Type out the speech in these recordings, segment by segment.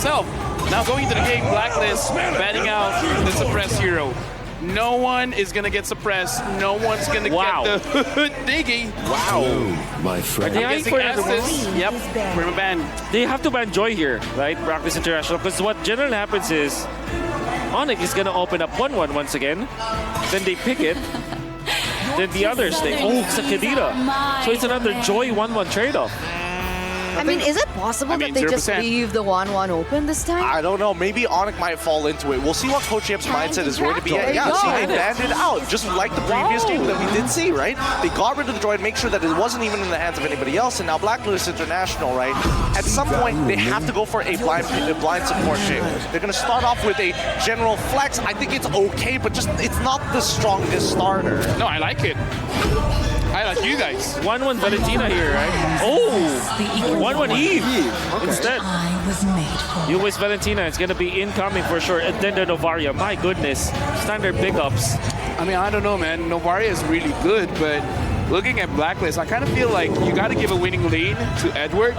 himself. Now going into the game, Blacklist banning out the suppressed hero. No one is going to get suppressed. No one's going to get the Diggy. Wow. My friend. Are they eyeing for another one? Yep, perma ban. They have to ban Joy here, right? Blacklist International. Because what generally happens is ONIC is going to open up 1-1 once again. Then they pick it. Then the others, they it's a Kadira. So it's another Joy 1-1 trade-off. I mean, is it possible that they just 0%. leave the 1-1 open this time? I don't know. Maybe ONIC might fall into it. We'll see what Coach Yip's mindset is going to be. There you Yeah, go. see, they banned it out, just like the previous game that we did see, right? They got rid of the droid, make sure that it wasn't even in the hands of anybody else, and now Blacklist International, right? At some point, they have to go for a blind support shape. They're going to start off with a general flex. I think it's okay, but just it's not the strongest starter. No, I like it. I like you guys. 1-1 Valentina here, right? Oh! 1-1 Eve instead. You with Valentina, it's going to be incoming for sure. And then the Novaria, my goodness. Standard pickups. I mean, I don't know, man. Novaria is really good, but looking at Blacklist, I kind of feel like you got to give a winning lane to Edward.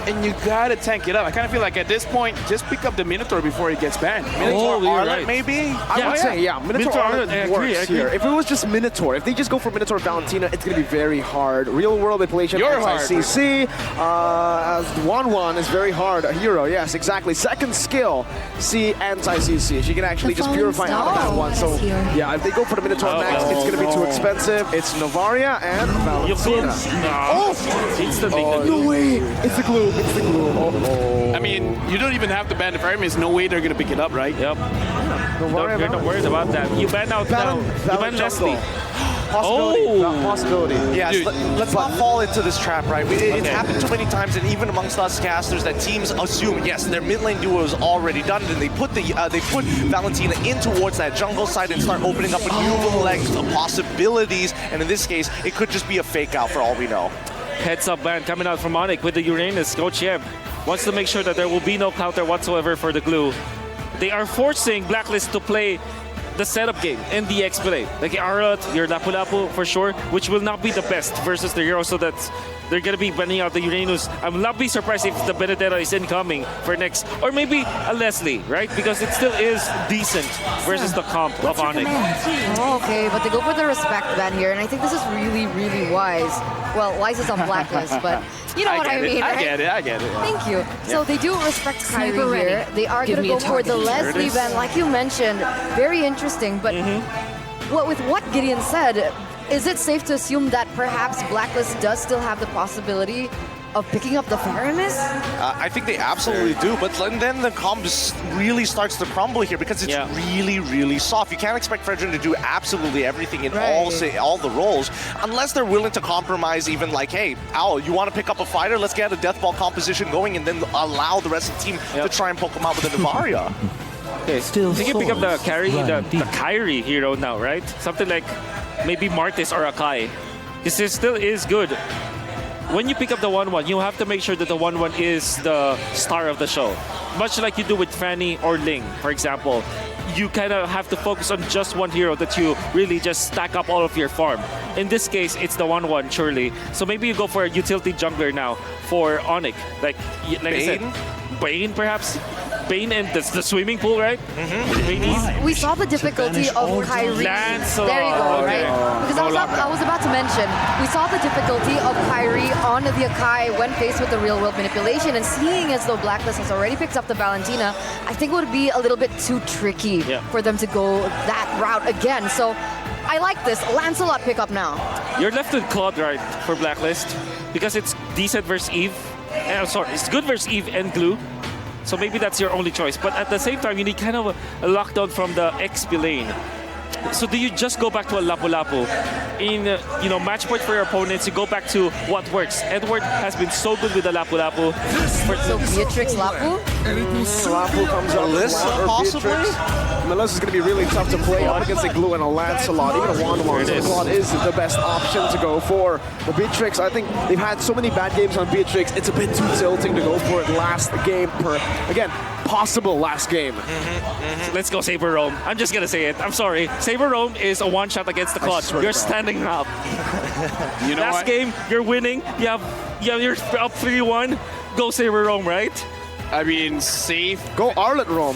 And you gotta tank it up. I kind of feel like at this point, just pick up the Minotaur before it gets banned. Minotaur you're Arlet, right. maybe? I would say, yeah, Minotaur Arlet works here. If it was just Minotaur, if they just go for Minotaur Valentina, it's going to be very hard. Real world manipulation, You're hard. CC. As 1-1 is very hard. A hero, yes, exactly. Second skill, C anti-CC. She can actually just purify out of that one. So, yeah, if they go for the Minotaur next, it's going to be too expensive. It's Novaria and Valentina. Instantly. No way! It's the glue. It's the glue. I mean, you don't even have to ban the Fireman. There's no way they're gonna pick it up, right? Yep. You're not worried about that. You ban out now. You ban Leslie. Possibility. Possibility. Yes, Dude. let's not fall into this trap, right? It's happened too many times, and even amongst us casters, that teams assume, yes, their mid lane duo is already done, and they put Valentina in towards that jungle side and start opening up a new legs of possibilities. And in this case, it could just be a fake out for all we know. Heads up ban coming out from ONIC with the Uranus. Coach Yeb wants to make sure that there will be no counter whatsoever for the glue. They are forcing Blacklist to play the setup game and the X play. Like Arlet, your Lapu-Lapu for sure, which will not be the best versus the hero, so that's they're gonna be banning out the Uranus. I will not be surprised if the Benedetta is incoming for next, or maybe a Leslie, right? Because it still is decent versus the comp of ONIC. Oh, okay, but they go for the respect ban here, and I think this is really, really wise. Well, wise is on Blacklist, but you know what I mean, right? I get it. Thank you. So they do respect Kairi here. They are going to go for the Leslie ban, like you mentioned. Very interesting, but with what Gideon said, is it safe to assume that perhaps Blacklist does still have the possibility of picking up the Faramis? I think they absolutely do, but then the comp just really starts to crumble here because it's really, really soft. You can't expect Fredrin to do absolutely everything in all the roles unless they're willing to compromise, even like, hey, Owl, you want to pick up a fighter? Let's get a death ball composition going and then allow the rest of the team to try and poke him out with a Navaria. Okay, they can pick up the Kairi hero now, right? Something like maybe Martis or Akai. Because it still is good. When you pick up the 1-1, you have to make sure that the 1-1 is the star of the show. Much like you do with Fanny or Ling, for example. You kind of have to focus on just one hero that you really just stack up all of your farm. In this case, it's the 1-1, surely. So maybe you go for a utility jungler now for ONIC. Like I said, Bane perhaps? Bane and the swimming pool, right? We saw the difficulty of Kairi. Lancelot. There you go, right? Because I was about to mention, we saw the difficulty of Kairi on the Akai when faced with the real world manipulation, and seeing as though Blacklist has already picked up the Valentina, I think it would be a little bit too tricky for them to go that route again. So I like this. Lancelot pickup now. You're left with Claude, right, for Blacklist, because it's decent versus Eve. Sorry, it's good versus Eve and Glue. So maybe that's your only choice. But at the same time, you need kind of a lockdown from the XP lane. So do you just go back to a Lapu-Lapu? In match point for your opponents, you go back to what works. Edward has been so good with the Lapu-Lapu. So Beatrix Lapu? Lapu comes on. Melissa, possibly? Melissa's going to be really tough to play on against a Glue and a Lancelot. Even a Wanwan. So Claude is the best option to go for. The Beatrix, I think they've had so many bad games on Beatrix, it's a bit too tilting to go for it last game again, possible last game. Let's go Saber Roam. I'm just going to say it. I'm sorry. Saber Roam is a one-shot against the Claude. You're standing up. You know last game, you're winning. You're up 3-1. Go Saber Roam, right? I mean, safe. Go Arlet Rom.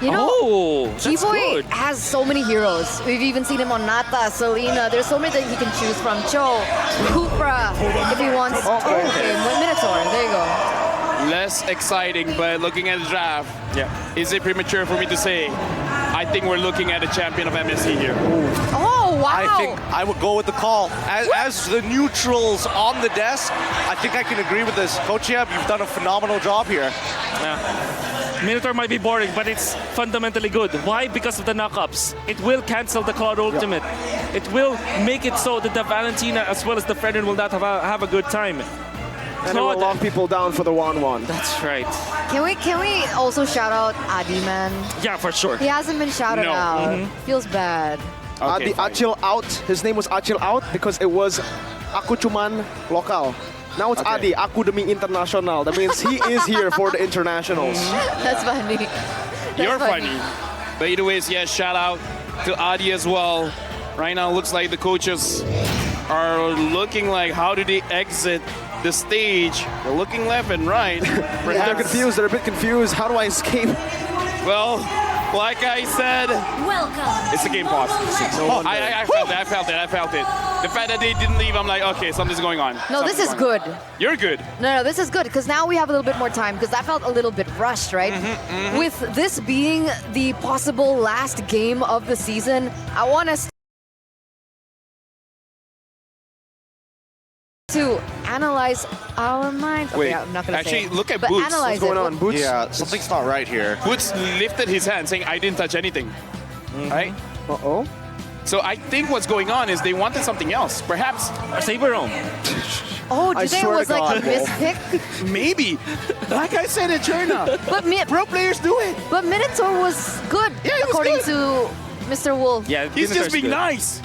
You know, Oh, that's Kiboy good. has so many heroes. We've even seen him on Nata, Selena. There's so many that he can choose from. Cho, Kupra, if he wants. Okay, Minotaur. There you go. Less exciting, but looking at the draft, is it premature for me to say? I think we're looking at a champion of MSC here. Oh, wow. I think I would go with the call. As the neutrals on the desk, I think I can agree with this. Coach Yeb, you've done a phenomenal job here. Minotaur might be boring, but it's fundamentally good. Why? Because of the knockups. It will cancel the Cloud Ultimate. It will make it so that the Valentina as well as the Fredrin will not have a good time. And it will lock people down for the 1-1. That's right. Can we also shout out Adi, man? Yeah, for sure. He hasn't been shouted out. Feels bad. Okay, Adi Acil out. His name was Acil out because it was Aku Cuman Lokal. Now it's Adi, Aku Demi International. That means he is here for the internationals. That's funny. You're funny. But either ways, yes, shout out to Adi as well. Right now, looks like the coaches are looking like, how do they exit the stage? They're looking left and right. They're confused. They're a bit confused. How do I escape? Well, like I said, it's a game pause. I felt it. The fact that they didn't leave, I'm like, okay, something's going on. No, this is good. You're good. No, this is good because now we have a little bit more time because that felt a little bit rushed, right? With this being the possible last game of the season, I want us to analyze our minds. Wait, okay, I'm not gonna actually, say it, look at but Boots. analyze What's going it. on, Boots? Yeah, something's not right here. Boots lifted his hand saying, I didn't touch anything. Right? Uh-oh. So I think what's going on is they wanted something else. Perhaps, Saber Roam. Oh, do I you think it swear was to like a God. mispick? maybe. Like I said in China, But pro players do it. But Minotaur was good, Yeah, he was according good. to Mr. Wolf. Yeah, He's Minotaur's just being good. nice.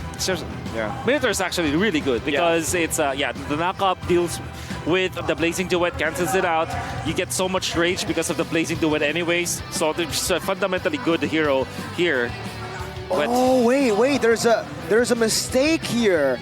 Yeah, Minotaur is actually really good because it's the knockup deals with the Blazing Duet, cancels it out. You get so much rage because of the Blazing Duet anyways. So there's a fundamentally good hero here. But Oh wait, there's a mistake here.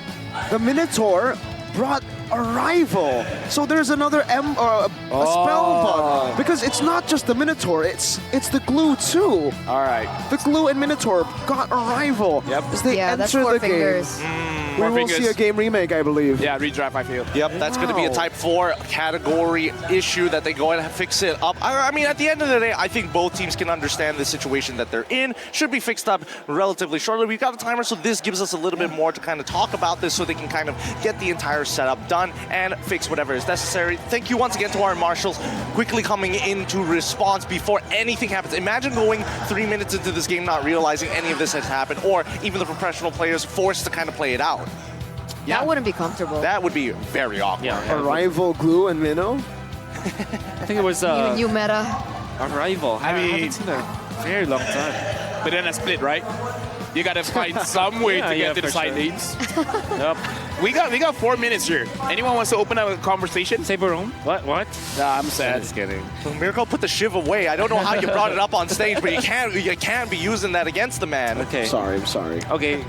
The Minotaur brought a rival. So there's another a spell bug. Because it's not just the Minotaur, it's the glue too. All right. The glue and Minotaur got a rival. Yep. As they Yeah, that's enter four the fingers. game. We Four will fingers. see a game remake, I believe. Yeah, redraft, I feel. Yep, that's going to be a Type 4 category issue that they go ahead and fix it up. I mean, at the end of the day, I think both teams can understand the situation that they're in. Should be fixed up relatively shortly. We've got a timer, so this gives us a little bit more to kind of talk about this so they can kind of get the entire setup done and fix whatever is necessary. Thank you once again to our marshals quickly coming into response before anything happens. Imagine going 3 minutes into this game not realizing any of this has happened, or even the professional players forced to kind of play it out. Yeah. That wouldn't be comfortable. That would be very awkward. A rival glue and Minnow. I think it was Even you meta. a rival. I mean- haven't seen a very long time. But then a split, right? You gotta find some way Yeah, to yeah, get to the for side sure. lanes. Yep. We got 4 minutes here. Anyone wants to open up a conversation? Saber Roam? What? Nah, I'm sad. Just kidding. Miracle put the shiv away. I don't know how you brought it up on stage, but you can't be using that against the man. Okay. Sorry, I'm sorry. Okay.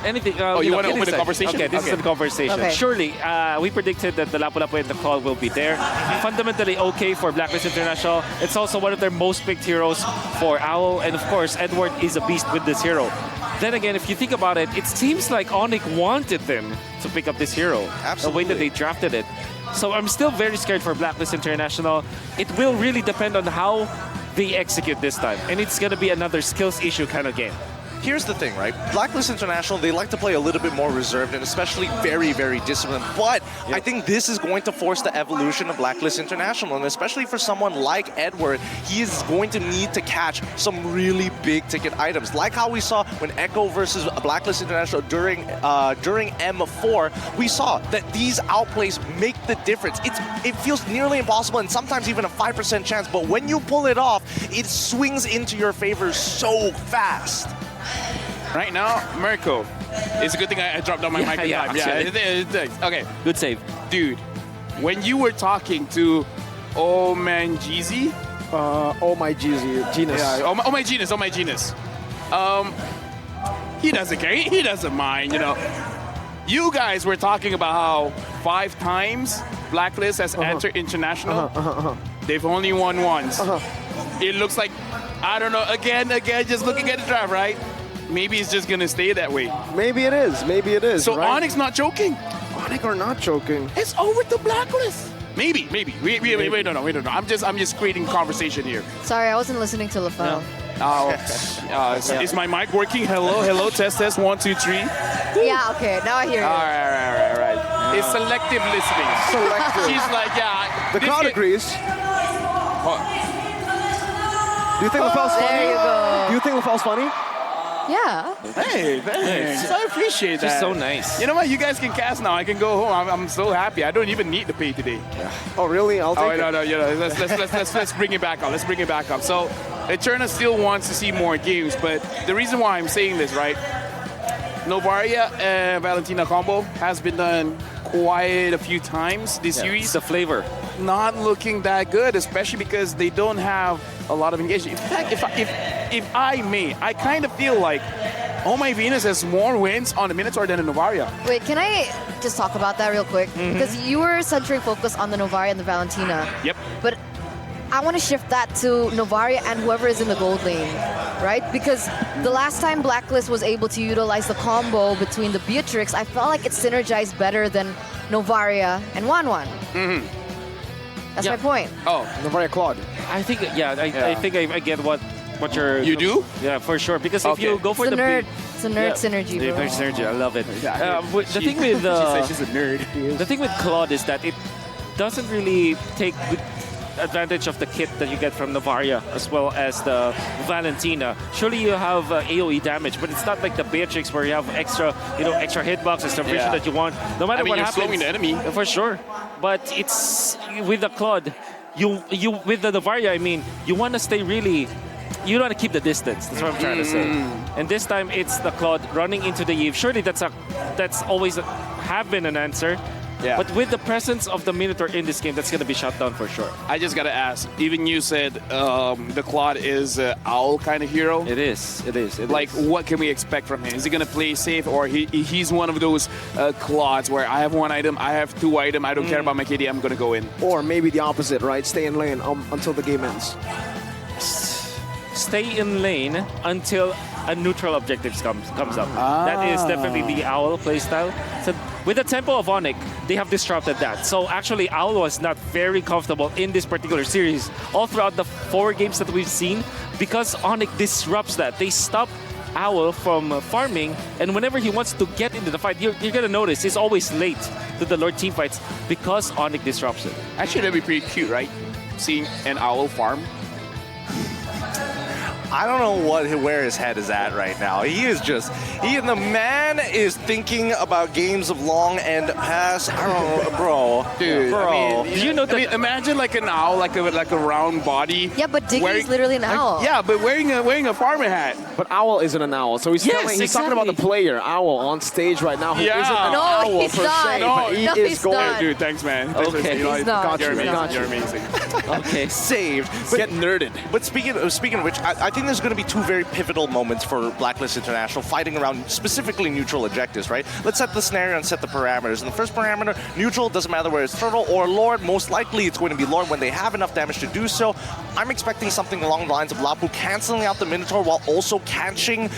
Anything? you wanna get open the inside. conversation? Okay, this Okay. is the conversation. Okay. Surely, we predicted that the Lapu-Lapu and the Call will be there. Fundamentally okay for Blacklist International. It's also one of their most picked heroes for Owl, and of course, Edward is a beast with this hero. Then again, if you think about it, it seems like ONIC wanted them to pick up this hero. The way that Absolutely. they drafted it. So I'm still very scared for Blacklist International. It will really depend on how they execute this time. And it's going to be another skills issue kind of game. Here's the thing, right? Blacklist International, they like to play a little bit more reserved and especially very, very disciplined. But I think this is going to force the evolution of Blacklist International. And especially for someone like Edward, he is going to need to catch some really big ticket items. Like how we saw when Echo versus Blacklist International during M4, we saw that these outplays make the difference. It feels nearly impossible and sometimes even a 5% chance. But when you pull it off, it swings into your favor so fast. Right now, Mirko. It's a good thing I dropped down my mic in yeah, time. actually. Okay, Good save. dude. When you were talking to Oh Man Jeezy, Oh my genus. oh my genius. He doesn't care. He doesn't mind. You know. You guys were talking about how 5 times Blacklist has entered international. They've only won once. It looks like, I don't know, again, just looking at the draft, right? Maybe it's just going to stay that way. Maybe it is. Maybe it is. So right? Onyx not choking. Onyx are not choking. It's over to Blacklist. Maybe. Wait, no. I'm just creating conversation here. Sorry, I wasn't listening to LaFell. Is my mic working? Hello, test, 1, 2, 3. Yeah, okay, now I hear you. All right. It's selective listening. Selective. She's like, yeah. The this crowd kid- agrees. Do you think LaFell's funny? There you go. Do you think LaFell's funny? Yeah. Hey, thanks. I appreciate that. Just so nice. You know what? You guys can cast now. I can go home. I'm so happy. I don't even need to pay today. Oh, really? I'll take Oh it. no. Let's bring it back up. Let's bring it back up. So, Eterna still wants to see more games, but the reason why I'm saying this, right? Novaria and Valentina combo has been done quite a few times this series. It's the flavor. Not looking that good, especially because they don't have a lot of engagement. In fact, if I may, I kind of feel like Oh My Venus has more wins on the Minotaur than the Novaria. Wait, can I just talk about that real quick? Because you were centering focus on the Novaria and the Valentina. Yep. But I want to shift that to Novaria and whoever is in the gold lane, right? Because the last time Blacklist was able to utilize the combo between the Beatrix, I felt like it synergized better than Novaria and Wanwan. That's my point. Oh, Novaria Claude. I think, I think I get what you're... You do? Yeah, for sure. Because if Okay. you go for It's a the... nerd. It's a nerd synergy, The bro. nerd synergy, I love it. The She- thing with... she said she's a nerd. The thing with Claude is that it doesn't really take good advantage of the kit that you get from Novaria as well as the Valentina. Surely you have AoE damage, but it's not like the Beatrix where you have extra hitbox, extra vision Yeah. that you want. No matter I mean, what you're happens, slowing the enemy. for sure. But it's with the Claude, you with the Novaria. I mean, you want to stay really. You want to keep the distance. That's what I'm trying to say. And this time it's the Claude running into the Eve. Surely that's always have been an answer. Yeah. But with the presence of the Minotaur in this game, that's going to be shut down for sure. I just gotta ask. Even you said the Claude is an owl kind of hero. It is. Like, what can we expect from him? Is he gonna play safe, or he's one of those Claudes where I have one item, I have two items, I don't care about my KD, I'm gonna go in. Or maybe the opposite, right? Stay in lane until the game ends. Stay in lane until a neutral objective comes up. That is definitely the Owl playstyle. So with the Temple of ONIC, they have disrupted that. So actually, Owl was not very comfortable in this particular series. All throughout the 4 games that we've seen, because ONIC disrupts that. They stop Owl from farming, and whenever he wants to get into the fight, you're gonna notice he's always late to the Lord team fights because ONIC disrupts it. Actually, that'd be pretty cute, right? Seeing an owl farm. I don't know where his head is at right now. The man is thinking about games of long and pass. I don't know, bro. Dude, bro. I mean, Do you know that? imagine like an owl, like a round body. Yeah, but Diggy is wearing- literally an owl. Yeah, but wearing a farmer hat. But Owl isn't an owl, so he's talking about the exactly. player Owl on stage right now, who Yeah. isn't an No, owl he's per not. se, No, but he no, is he's going. not. Dude, thanks, man. Thanks for Okay. saying, you know, He's not. You're Got you, amazing. got you. You're amazing. Okay. Saved. Get nerded. But speaking of which, I think there's going to be 2 very pivotal moments for Blacklist International fighting around specifically neutral objectives, right? Let's set the scenario and set the parameters. And the first parameter, neutral, doesn't matter whether it's Turtle or Lord. Most likely it's going to be Lord when they have enough damage to do so. I'm expecting something along the lines of Lapu canceling out the Minotaur while also catching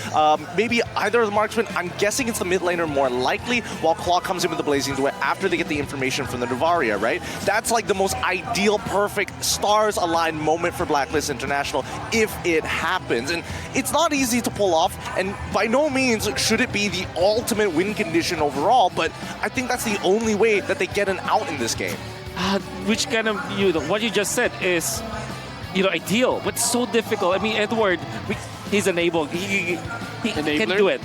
maybe either of the marksmen. I'm guessing it's the mid laner more likely, while Claw comes in with the Blazing Duet after they get the information from the Novaria, right? That's like the most ideal, perfect, stars-aligned moment for Blacklist International if it happens. And it's not easy to pull off, and by no means should it be the ultimate win condition overall, but I think that's the only way that they get an out in this game. Which kind of, what you just said is, ideal, but so difficult. I mean, Edward, he's an able, he can Enabler? do it.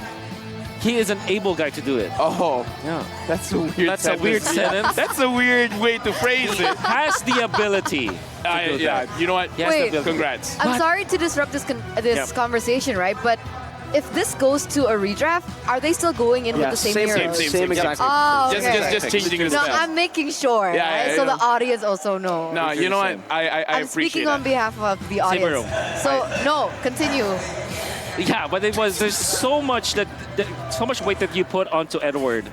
He is an able guy to do it. Oh, Yeah. that's a weird. That's a weird sentence. That's a weird way to phrase it. Has the ability to do Yeah, that. you know what? He has the Wait. ability. Congrats. I'm sorry to disrupt this Yep. conversation, right? But if this goes to a redraft, are they still going in with the same heroes? same. exactly. Oh, Just, okay. just changing the No, spell. I'm making sure, Yeah, right? yeah, So yeah. the audience also know. No, you know what? Same. I I'm appreciate speaking that. on behalf of the Same audience. room. So no, continue. Yeah, but there's so much so much weight that you put onto Edward.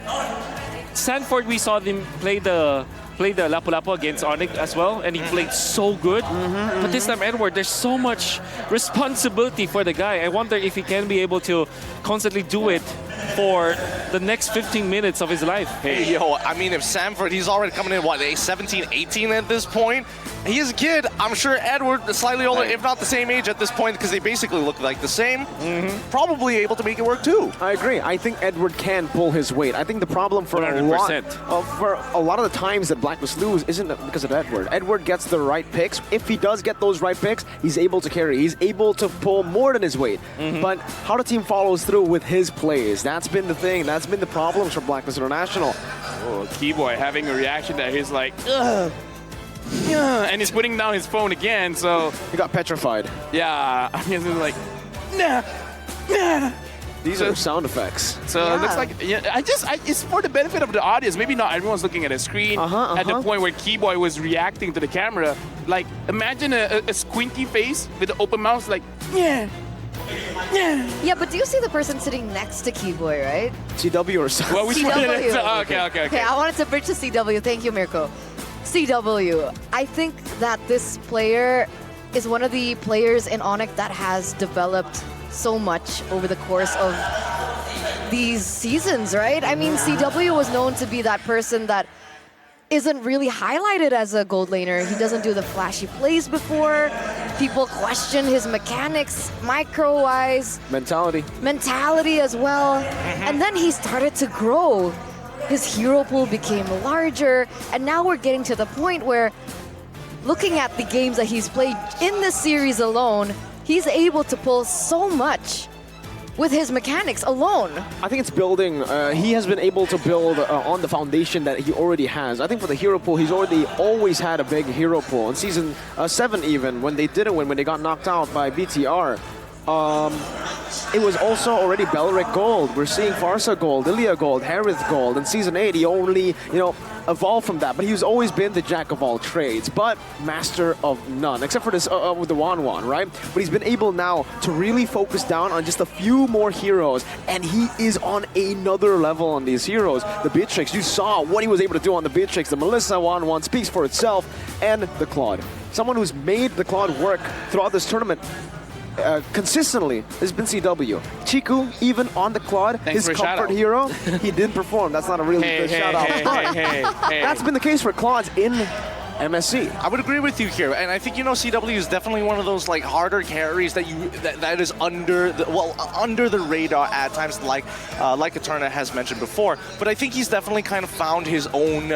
Sanford, we saw them play the played the Lapu-Lapu against ONIC as well, and he played so good. But this time, Edward, there's so much responsibility for the guy. I wonder if he can be able to constantly do it for the next 15 minutes of his life. Hey, yo, I mean, if Samford, he's already coming in, what, 17, 18 at this point? He is a kid. I'm sure Edward is slightly older, if not the same age at this point, because they basically look like the same. Probably able to make it work too. I agree. I think Edward can pull his weight. I think the problem for a lot of the times that Blacklist lose isn't because of Edward. Edward gets the right picks. If he does get those right picks, he's able to carry. He's able to pull more than his weight. But how the team follows through with his plays, that's been the thing. That's been the problems for Blacklist International. Oh, Keyboy having a reaction that he's like, ugh. Yeah, and he's putting down his phone again, so... He got petrified. Yeah, he's like, nah, nah. These are sound effects. So it looks like, it's for the benefit of the audience. Maybe not everyone's looking at a screen at the point where Keyboy was reacting to the camera. Like, imagine a squinty face with an open mouth, like, yeah. Yeah. Yeah, but do you see the person sitting next to Keyboy, right? CW or something? Well, which one? CW. Okay. Okay, I wanted to bridge to CW. Thank you, Mirko. CW. I think that this player is one of the players in ONIC that has developed so much over the course of these seasons, right? I mean, CW was known to be that person that isn't really highlighted as a gold laner. He doesn't do the flashy plays before. People question his mechanics, micro-wise. Mentality as well. And then he started to grow. His hero pool became larger, and now we're getting to the point where, looking at the games that he's played in this series alone, he's able to pull so much with his mechanics alone. I think it's building. He has been able to build on the foundation that he already has. I think for the hero pool, he's always had a big hero pool. In Season 7 even, when they didn't win, when they got knocked out by BTR, it was also already Belric Gold. We're seeing Farsa Gold, Ilya Gold, Harith Gold. In Season 8, he only, evolved from that. But he's always been the jack of all trades, but master of none, except for this with the Wan, right? But he's been able now to really focus down on just a few more heroes, and he is on another level on these heroes. The Beatrix, you saw what he was able to do on the Beatrix. The Melissa Wan speaks for itself, and the Claude. Someone who's made the Claude work throughout this tournament consistently has been CW. Chiku, even on the Claude, his comfort hero, he didn't perform. That's not a really good shout out. That's been the case for Claudes in MSC. I would agree with you here, and I think CW is definitely one of those like harder carries that that is under the radar at times, like Eterna has mentioned before. But I think he's definitely kind of found his own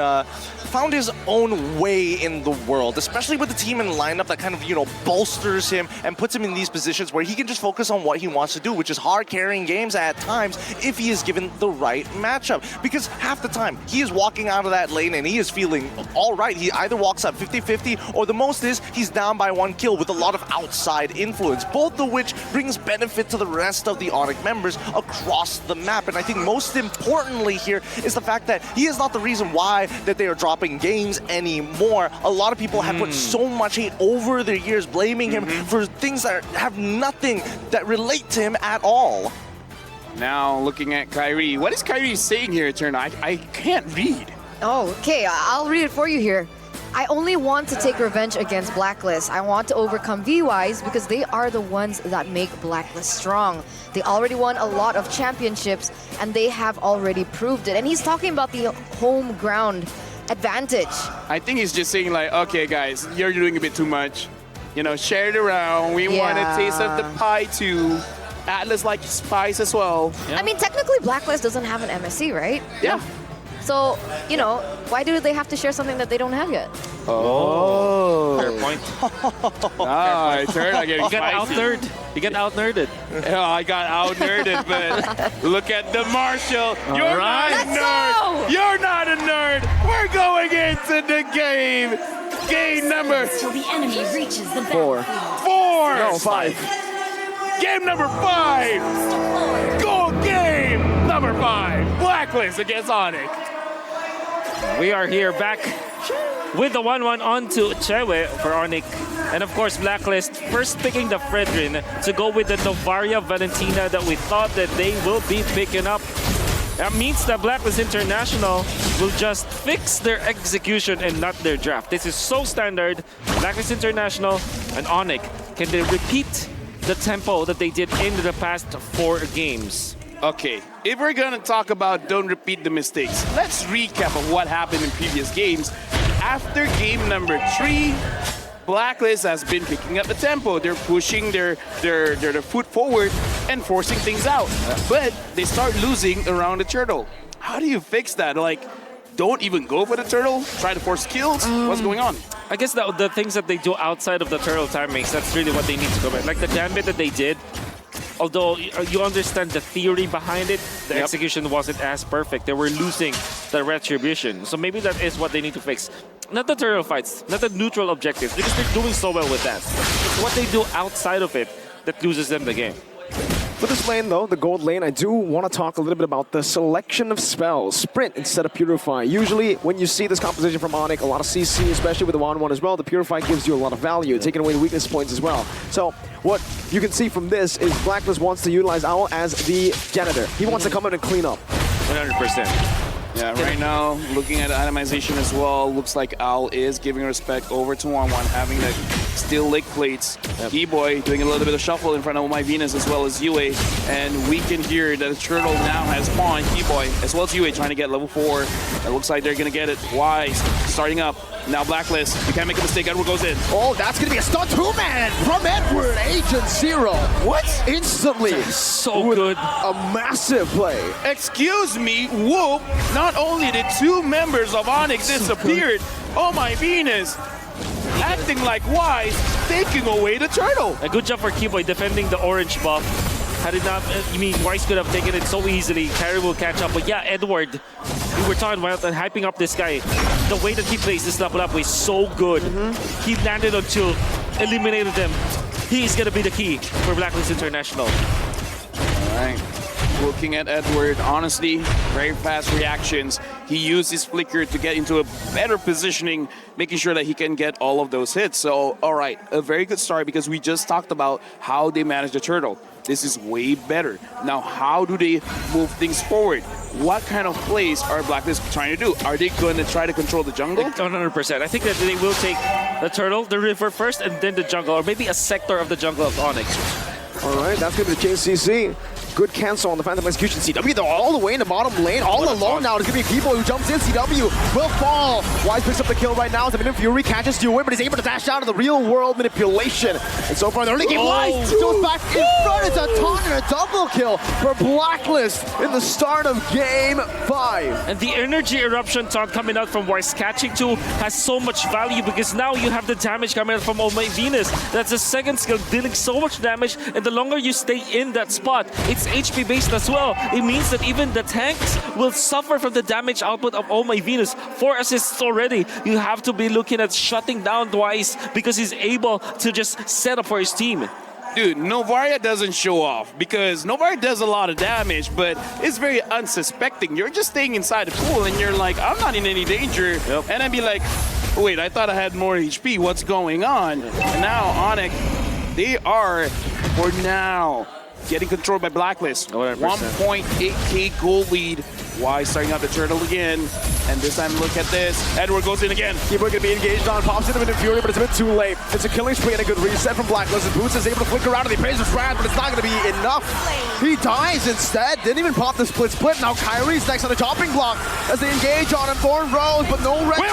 way in the world, especially with the team and lineup that kind of bolsters him and puts him in these positions where he can just focus on what he wants to do, which is hard carrying games at times if he is given the right matchup. Because half the time he is walking out of that lane and he is feeling all right. He either walks up 50-50, or the most is he's down by 1 kill with a lot of outside influence, both of which brings benefit to the rest of the ONIC members across the map. And I think most importantly here is the fact that he is not the reason why that they are dropping games anymore. A lot of people have put so much hate over the years, blaming him for things that have nothing that relate to him at all. Now looking at Kairi. What is Kairi saying here, Eterna? I can't read. Oh, okay, I'll read it for you here. I only want to take revenge against Blacklist. I want to overcome VYs because they are the ones that make Blacklist strong. They already won a lot of championships and they have already proved it. And he's talking about the home ground advantage. I think he's just saying like, okay guys, you're doing a bit too much. Share it around. We want a taste of the pie too. Atlas likes spice as well. Yeah. I mean, technically Blacklist doesn't have an MSC, right? Yeah. So, why do they have to share something that they don't have yet? Oh. Fair point. Eterna getting You got out-nerded. You got out-nerded. Yeah, I got out-nerded, but look at the Marshall. You're not a nerd. You're not a nerd. We're going into the game. Game number... Till the enemy reaches the 4. 4. No, 5. Game number 5. Goal game number 5. Blacklist against ONIC. We are here back with the 1-1 onto Chewe for ONIC. And of course, Blacklist first picking the Fredrin to go with the Novaria Valentina that we thought that they will be picking up. That means that Blacklist International will just fix their execution and not their draft. This is so standard. Blacklist International and ONIC, can they repeat the tempo that they did in the past 4 games? Okay, if we're gonna talk about don't repeat the mistakes, let's recap of what happened in previous games. After game number 3, Blacklist has been picking up the tempo. They're pushing their foot forward and forcing things out. But they start losing around the turtle. How do you fix that? Like, don't even go for the turtle? Try to force kills? What's going on? I guess the things that they do outside of the turtle timings, that's really what they need to go back. Like the gambit that they did, although you understand the theory behind it, the execution wasn't as perfect. They were losing the retribution. So maybe that is what they need to fix. Not the turtle fights, not the neutral objectives, because they're doing so well with that. It's what they do outside of it that loses them the game. For this lane, though, the gold lane, I do want to talk a little bit about the selection of spells. Sprint instead of Purify. Usually, when you see this composition from ONIC, a lot of CC, especially with the 1-1 as well, the Purify gives you a lot of value, taking away the weakness points as well. So, what you can see from this is Blacklist wants to utilize Owl as the janitor. He wants to come in and clean up. 100%. Yeah, right now, looking at itemization as well, looks like Owl is giving respect over to 1-1, having the steel leg plates. E-Boy doing a little bit of shuffle in front of My Venus as well as Yue. And we can hear that the turtle now has spawned E-Boy as well as Yue trying to get level 4. It looks like they're going to get it. Wise starting up. Now Blacklist. You can't make a mistake. Edward goes in. Oh, that's going to be a stun 2-man from Edward. Agent Zero. What? Instantly. So good. A massive play. Excuse me, whoop. Not only did 2 members of ONIC disappeared, oh my Venus, acting like Wise, taking away the turtle. A good job for Keyboy defending the orange buff. Had it not, Wise could have taken it so easily. Kairi will catch up. But yeah, Edward, we were talking about hyping up this guy. The way that he plays this level up is so good. He landed on 2, eliminated them. He is going to be the key for Blacklist International. All right. Looking at Edward, honestly, very fast reactions. He used his flicker to get into a better positioning, making sure that he can get all of those hits. So, all right, a very good start because we just talked about how they manage the turtle. This is way better. Now, how do they move things forward? What kind of plays are Blacklist trying to do? Are they going to try to control the jungle? 100%. I think that they will take the turtle, the river first, and then the jungle, or maybe a sector of the jungle of ONIC. All right, that's going to be the Chase CC. Good cancel on the Phantom Execution. CW, they're all the way in the bottom lane, all alone now. It's going to be People who jumps in. CW will fall. Wise picks up the kill right now. Dominion Fury catches you away, but he's able to dash out of the real world manipulation. And so far in the early game, Wise goes back in front. It's a taunt and a double kill for Blacklist in the start of game 5. And the energy eruption taunt coming out from Wise catching 2 has so much value because now you have the damage coming out from Oh My Venus. That's the second skill dealing so much damage, and the longer you stay in that spot, it's HP based as well. It means that even the tanks will suffer from the damage output of Oh My Venus. 4 assists already. You have to be looking at shutting down Wise because he's able to just set up for his team. Dude, Novaria doesn't show off because Novaria does a lot of damage, but it's very unsuspecting. You're just staying inside the pool and you're like, I'm not in any danger. And I'd be like, wait, I thought I had more HP. What's going on? And now ONIC, they are, for now, getting controlled by Blacklist. 1.8k gold lead. Wise starting out the turtle again. And this time, look at this. Edward goes in again. Keyboard going to be engaged on. Pops into an Fury, but it's a bit too late. It's a killing spree and a good reset from Blacklist. And Boots is able to flicker out of the pays his wrath, but it's not going to be enough. He dies instead. Didn't even pop the split. Now Kairi's next on the chopping block as they engage on him. Thorn Rose, but no red. Wait!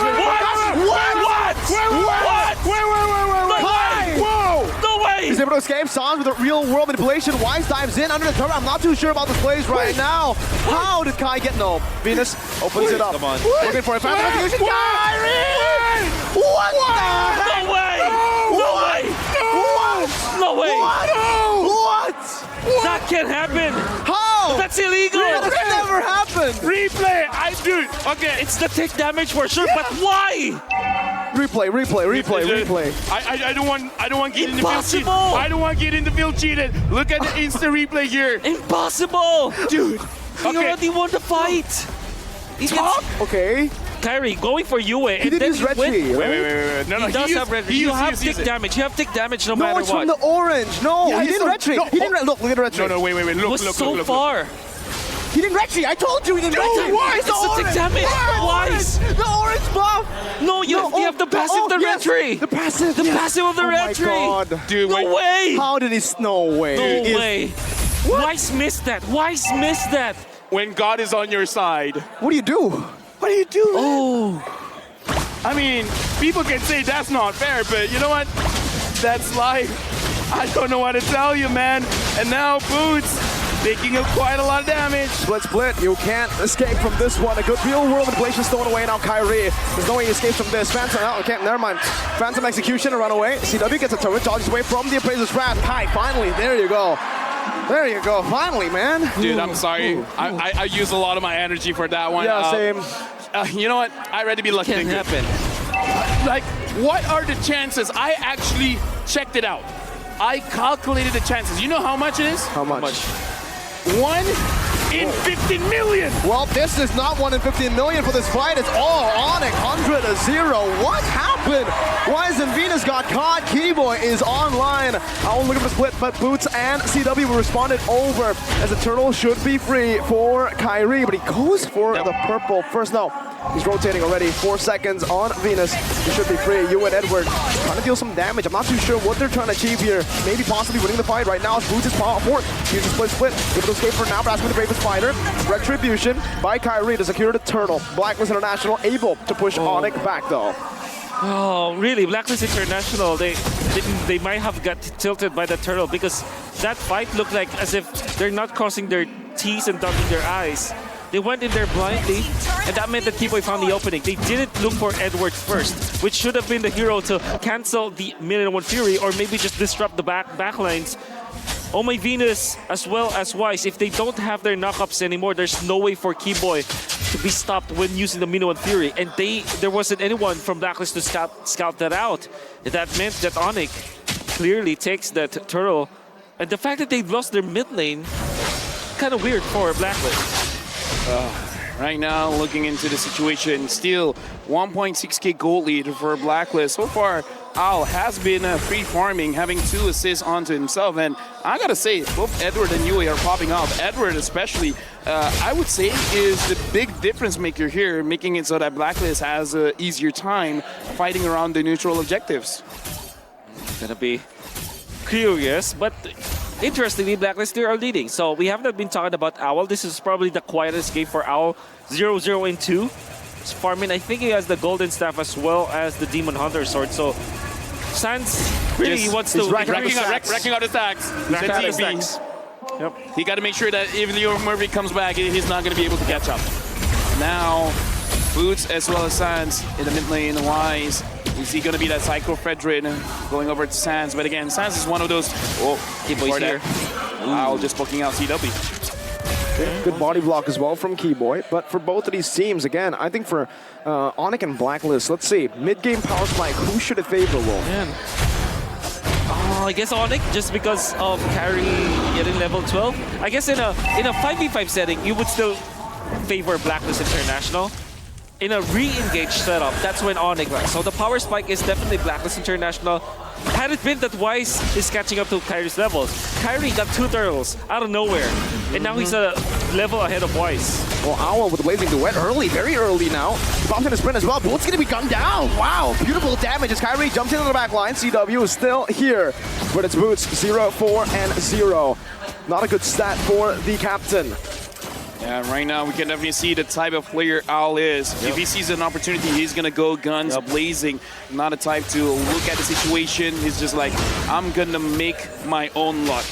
Whoa! No way! He's able to escape. Sans with a real world manipulation. Wise dives in under the turret. I'm not too sure about this plays right now. How did Kai get no? Venus opens it up. Come on. Looking for a fast execution. Kairi! What? No way! No way! No way! What? That can't happen! How? That's illegal! That never happened! Replay! Dude, okay. It's the take damage for sure, but why? Replay. I don't want get in the field cheated. Impossible! I don't want get in the field cheated. Look at the instant replay here. Impossible! Dude. He already won the fight! Okay. Kairi going for Yue, and did then his he went. Reggie. Wait. No, He does have red. You have tick damage. You have tick damage no No, matter it's what. from the orange. No, Yeah, he didn't retreat. no, He didn't look at the retreat. No, wait. It was so far. He didn't retry. I told you he didn't retry. Why? It's the orange. Damage. Twice. The orange buff. No, you have the passive, the retry. The passive. The passive of the retry. Oh my god. Dude, No way. How did he? No way. No way. Weiss missed that. Weiss missed that. when God is on your side. What do you do? What do you do? Oh. I mean, people can say that's not fair, but you know what? That's life. I don't know what to tell you, man. And now Boots taking up quite a lot of damage. Split. You can't escape from this one. A good real world manipulation stolen away now. Kairi. There's no way he escapes from this. Phantom, oh, okay, never mind. Phantom execution and run away. CW gets a turret, dodges away from the appraiser's wrath. Hi, finally, there you go. There you go, finally, man. Dude, I'm sorry. I use a lot of my energy for that one. Yeah, same. You know what? I'd rather be lucky than Can't good. happen. Like, what are the chances? I actually checked it out. I calculated the chances. You know how much it is? How much? 1 in 15 million. Well, this is not 1 in 15 million for this fight. It's all ONIC, 100-0. What happened? Why isn't Venus got caught? Keyboy is online. I'll look at the split, but Boots and CW responded over as the turtle should be free for Kairi, but he goes for the purple first. No, he's rotating already. 4 seconds on Venus. He should be free. You and Edward trying to deal some damage. I'm not too sure what they're trying to achieve here. Maybe possibly winning the fight right now. Boots is power fourth. Here's a split. Able to escape for now, but asking the bravest fighter. Retribution by Kairi to secure the turtle. Blacklist International able to push ONIC back though. Oh, really? Blacklist International, they might have got tilted by the turtle because that fight looked like as if they're not crossing their T's and dotting their I's. They went in there blindly, and that meant that Keyboy found the opening. They didn't look for Edward first, which should have been the hero to cancel the Million Fury or maybe just disrupt the backlines. Oh my Venus, as well as Weiss, if they don't have their knockups anymore, there's no way for Keyboy to be stopped when using the Minuan Fury. And there wasn't anyone from Blacklist to scout that out. And that meant that ONIC clearly takes that turtle. And the fact that they lost their mid lane, kind of weird for Blacklist. Right now, looking into the situation, still 1.6k gold lead for Blacklist. So far, Al has been free farming, having 2 assists onto himself. And I gotta say, both Edward and Yui are popping off. Edward especially, I would say, is the big difference maker here, making it so that Blacklist has an easier time fighting around the neutral objectives. Gonna be curious, but interestingly, Blacklist still are leading. So we have not been talking about Owl. This is probably the quietest game for Owl. 0-0 in 2. It's farming. I think he has the Golden Staff as well as the Demon Hunter Sword. So Sans really wants to racking out the stacks. rack out the stacks. Yep. He got to make sure that if Leo Murphy comes back, he's not going to be able to catch up. Now, Boots as well as Sans in the mid lane. Wise. Is he going to be that Psycho Fredrin going over to Sans? But again, Sans is one of those. Oh, Keyboy's here. Wow, just poking out CW. Good body block as well from Keyboy. But for both of these teams, again, I think for ONIC and Blacklist, let's see. Mid-game power spike, who should it favor, Will? Man. I guess ONIC, just because of Kairi getting level 12. I guess in a 5v5 setting, you would still favor Blacklist International. In a re-engage setup, that's when ONIC runs. So the power spike is definitely Blacklist International. Had it been that Weiss is catching up to Kairi's levels, Kairi got 2 turtles out of nowhere, and now he's a level ahead of Weiss. Well, Owl with the Blazing Duet early, very early now. He pops in a sprint as well. Bullet's gonna be gunned down. Wow, beautiful damage as Kairi jumps into the back line. CW is still here, but it's Boots 0-4-0. Not a good stat for the captain. Yeah, right now we can definitely see the type of player Al is. If he sees an opportunity, he's gonna go guns blazing. Not a type to look at the situation. He's just like, I'm gonna make my own luck.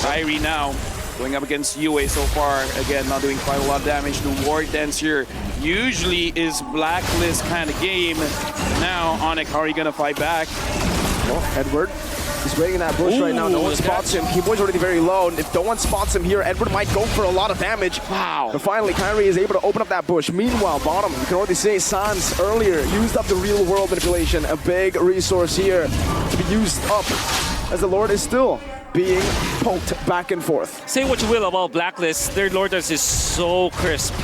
Kairi now going up against Yue so far. Again, not doing quite a lot of damage. The Ward Dance here usually is Blacklist kind of game. Now, ONIC, how are you gonna fight back? Well, Edward. He's waiting in that bush right now. No one spots him. Keyboy's already very low. And if no one spots him here, Edward might go for a lot of damage. Wow. But finally, Kairi is able to open up that bush. Meanwhile, bottom, you can already see Sans earlier used up the real world manipulation. A big resource here to be used up as the Lord is still being poked back and forth. Say what you will about Blacklist, their Lord Dance is so crisp.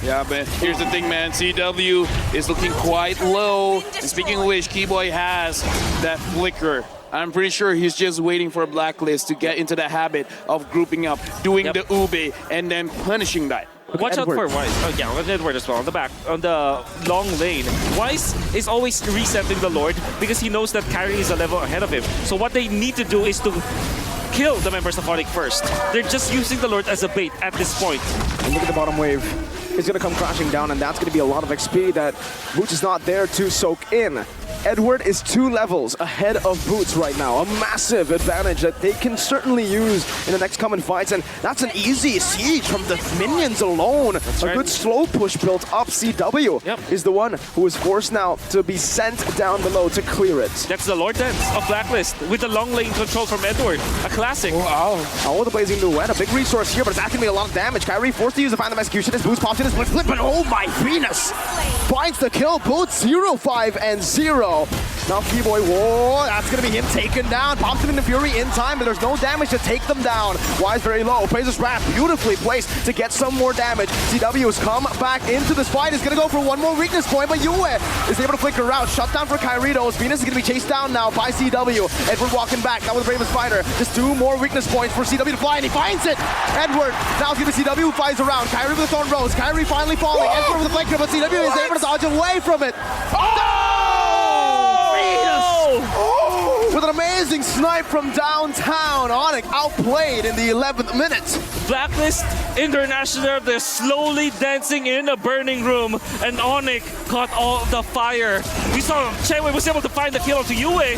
Yeah, but here's the thing, man. CW is looking quite low. And speaking of which, Keyboy has that flicker. I'm pretty sure he's just waiting for a Blacklist to get into the habit of grouping up, doing the ube, and then punishing that. Watch out Edward. for Wise. Oh yeah, with Edward as well. On the back, on the long lane. Wise is always resetting the Lord because he knows that Kairi is a level ahead of him. So what they need to do is to kill the members of ONIC first. They're just using the Lord as a bait at this point. And look at the bottom wave. It's going to come crashing down, and that's going to be a lot of XP that Boots is not there to soak in. Edward is 2 levels ahead of Boots right now. A massive advantage that they can certainly use in the next coming fights, and that's an easy siege from the minions alone. That's a right. good slow push built up. CW is the one who is forced now to be sent down below to clear it. That's the Lord Dance of Blacklist with the long lane control from Edward. A classic. Wow. Oh, the Blazing Duet, a big resource here, but it's actually a lot of damage. Kairi forced to use the Phantom Execution as Boots pops in his blitz flip, but oh my Venus! Finds the kill, Boots 0-5 and 0. Now P-Boy, whoa, that's gonna be him taken down. Pops him into Fury in time, but there's no damage to take them down. Wise very low, plays his wrap, beautifully placed to get some more damage. CW has come back into this fight, is gonna go for one more weakness point, but Yue is able to flicker out. Shut down for Kairitos. Venus is gonna be chased down now by CW. Edward walking back, now with the Bravest Fighter. Just 2 more weakness points for CW to fly, and he finds it! Edward, now it's gonna be CW who flies around. Kairi with the Thorn Rose, Kairi finally falling. Whoa! Edward with the flanker, but CW is able to dodge away from it. With an amazing snipe from downtown, ONIC outplayed in the 11th minute. Blacklist International, they're slowly dancing in a burning room, and ONIC caught all the fire. We saw Chewe was able to find the kill onto Yue,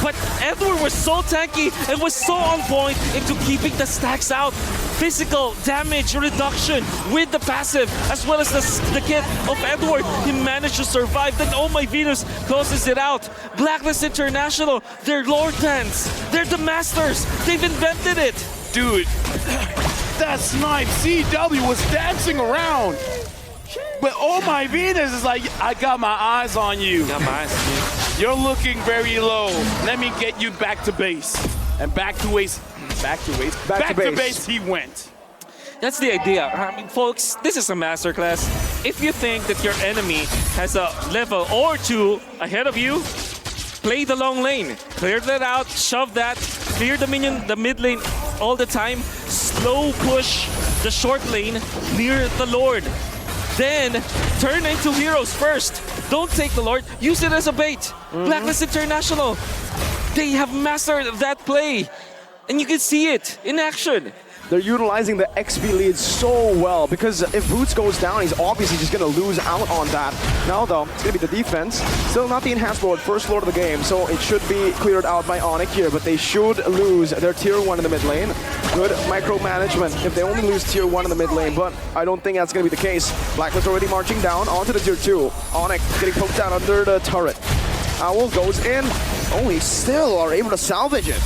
but Edward was so tanky and was so on point into keeping the stacks out. Physical damage reduction with the passive, as well as the kit of Edward. He managed to survive. Then Oh My Venus closes it out. Blacklist International, they're Lord Dance. They're the masters. They've invented it. Dude, that snipe, CW was dancing around. But Oh My Venus is like, I got my eyes on you. Got my eyes. You're looking very low. Let me get you back to base. And back to base. Back to base he went. That's the idea. I mean, folks, this is a masterclass. If you think that your enemy has a level or 2 ahead of you, play the long lane. Clear that out, shove that, clear the minion, the mid lane all the time, slow push the short lane, clear the Lord. Then turn into heroes first. Don't take the Lord, use it as a bait. Blacklist International, they have mastered that play. And you can see it in action. They're utilizing the XP lead so well, because if Boots goes down, he's obviously just going to lose out on that. Now though, it's going to be the defense. Still not the enhanced Lord, first Lord of the game, so it should be cleared out by ONIC here, but they should lose their tier 1 in the mid lane. Good micromanagement if they only lose tier 1 in the mid lane, but I don't think that's going to be the case. Blacklist already marching down onto the tier 2. ONIC getting poked down under the turret. Owl goes in. Oh, he still are able to salvage it.